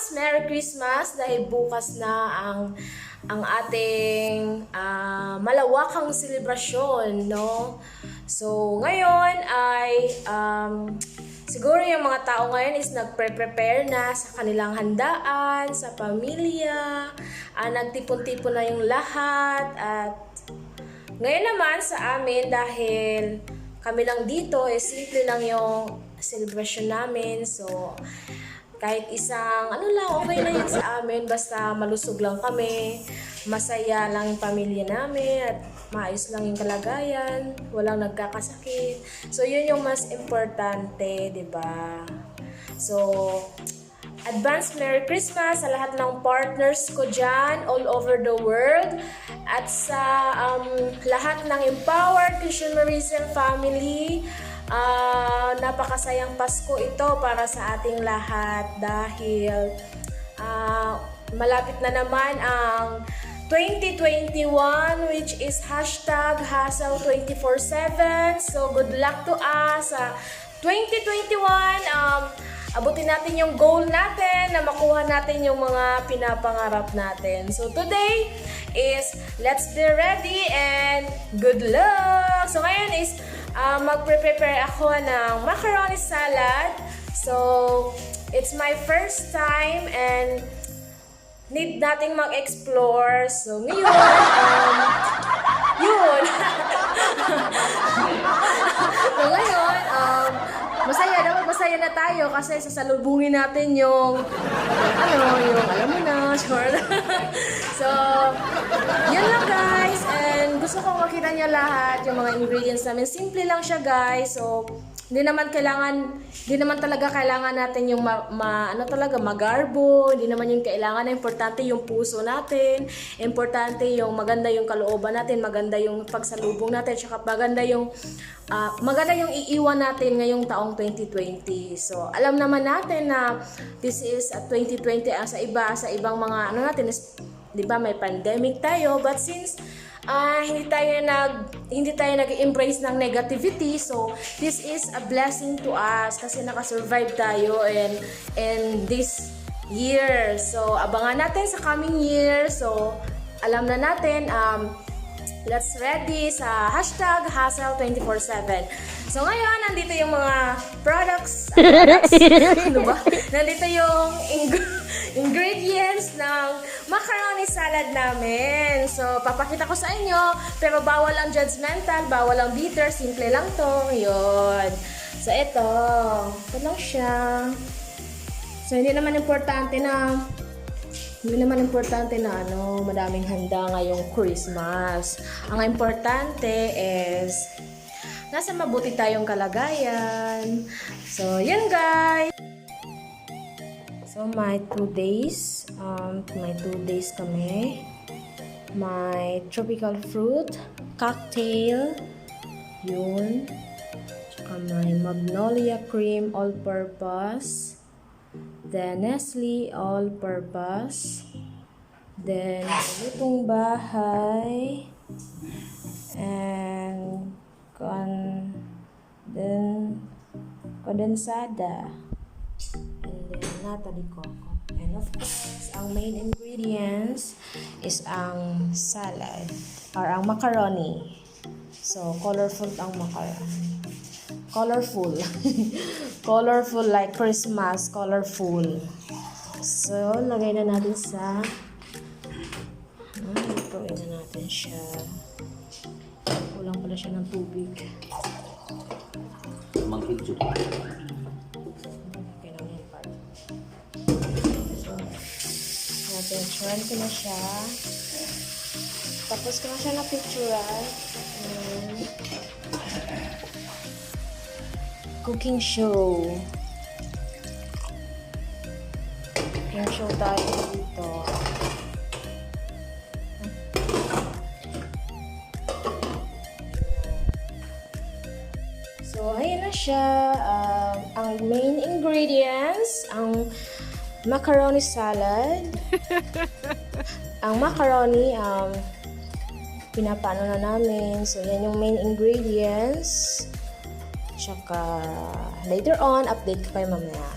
advance Merry Christmas dahil bukas na ang ating malawakang selebrasyon, no? So, ngayon ay siguro yung mga tao ngayon is nagpre-prepare na sa kanilang handaan, sa pamilya, nagtipon-tipon na yung lahat. At ngayon naman sa amin, dahil kami lang dito, simple lang yung celebration namin. So, kahit isang, lang, okay na yun sa amin. Basta malusog lang kami, masaya lang yung pamilya namin, at maayos lang yung kalagayan, walang nagkakasakit. So, yun yung mas importante, diba? So, advance Merry Christmas sa lahat ng partners ko dyan all over the world, at sa lahat ng Empowered Christian Marisel family. Napakasayang Pasko ito para sa ating lahat dahil malapit na naman ang 2021, which is #Hassle247. So good luck to us sa 2021. Abutin natin yung goal natin, na makuha natin yung mga pinapangarap natin. So today is let's be ready and good luck! So ngayon is magpre-prepare ako ng macaroni salad. So it's my first time and need nating mag-explore. So ngayon, yun. So ngayon, masaya na tayo kasi sasalubungin natin yung alam mo na, sure. So, yun lang guys, and gusto kong makita niyo lahat yung mga ingredients namin. Simple lang siya guys. So, hindi naman talaga kailangan natin yung magarbo, hindi naman yung kailangan. Importante yung puso natin, importante yung maganda yung kalooban natin, maganda yung pagsalubong natin, tsaka maganda yung iiwan natin ngayong taong 2020. So, alam naman natin na this is 2020 sa ibang mga natin is, 'di ba, may pandemic tayo, but since hindi tayo nag-embrace ng negativity, so this is a blessing to us kasi nakasurvive tayo in this year. So abangan natin sa coming year. So alam na natin, let's ready sa #Hassle247. So ngayon, nandito yung mga products. Ano ba? Nandito yung ingredients ng macaroni salad namin. So, papakita ko sa inyo, pero bawal ang judgmental, bawal ang bitter, simple lang to. Yun. So, ito lang siya. So, hindi naman importante na madaming handa ngayong Christmas. Ang importante is nasa mabuti tayong kalagayan. So, yun guys. So, my 2 days kami. My tropical fruit cocktail. Yun. Tsaka may magnolia cream all-purpose. Then, Nestle all-purpose. Then, lutong bahay. And, kondensada. And then, Natalie Coco. And of course, ang main ingredients is ang salad or ang macaroni. So, colorful ang macaroni. Colorful. Colorful like Christmas. Colorful. So, lagay na natin sa lutuin na natin siya. Kulang pala siya ng tubig. Mangkidyo. Picturean ko na siya. Tapos ko na siya na-picturean. Cooking show. Cooking show tayo dito. So, ayan na siya. Ang main ingredients, ang macaroni salad. Ang macaroni, pinapano na namin. So, yan yung main ingredients. Tsaka, later on, update ko kayo mamaya.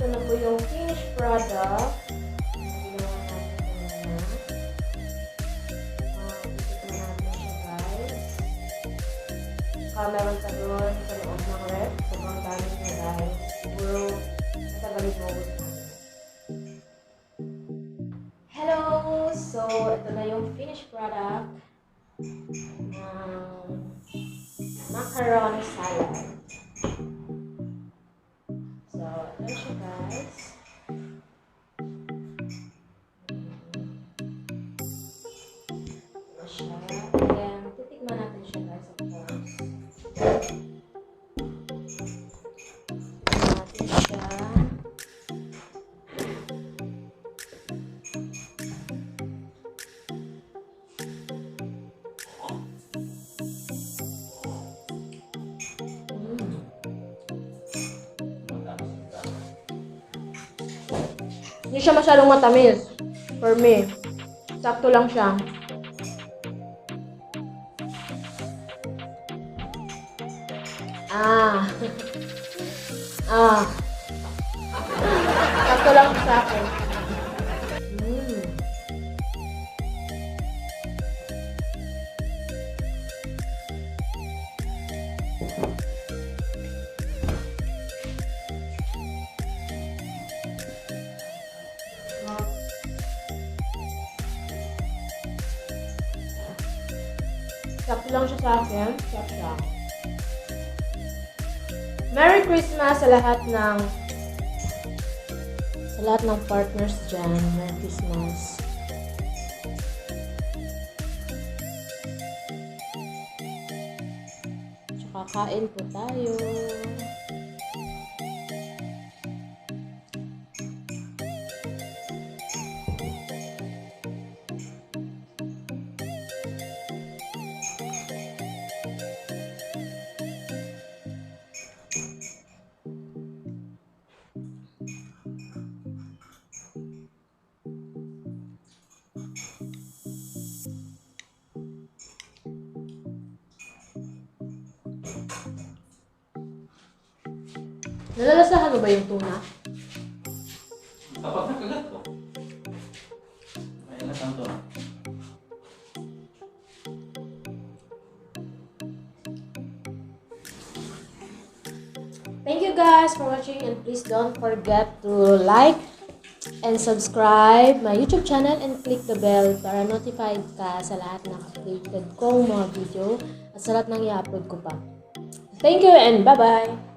ito na po yung finished product. Ginawa natin na. Titikman natin siya, guys. Meron pa doon sa loob ng ref. Sobrang dami niya, guys. Siguro, matagalin mo namin. Hello! So, ito na yung finished product ng macaroni salad. So, ito siya, guys. Ito siya. And, titikman natin siya, guys, of course. Natin siya. Hindi siya masyadong matamis. For me. Sakto lang siya. Sakto lang siya sa akin. Sakto lang siya sa akin. Sarap siya. Merry Christmas sa lahat ng partners dyan. Merry Christmas. Tsaka kain po tayo. Nalalasahan mo ba yung tuna? Kapag nakagat ko. May lasang to. Thank you guys for watching, and please don't forget to like and subscribe my YouTube channel and click the bell para notified ka sa lahat ng updated kong mga video at sa lahat ng i-upload ko pa. Thank you and bye-bye!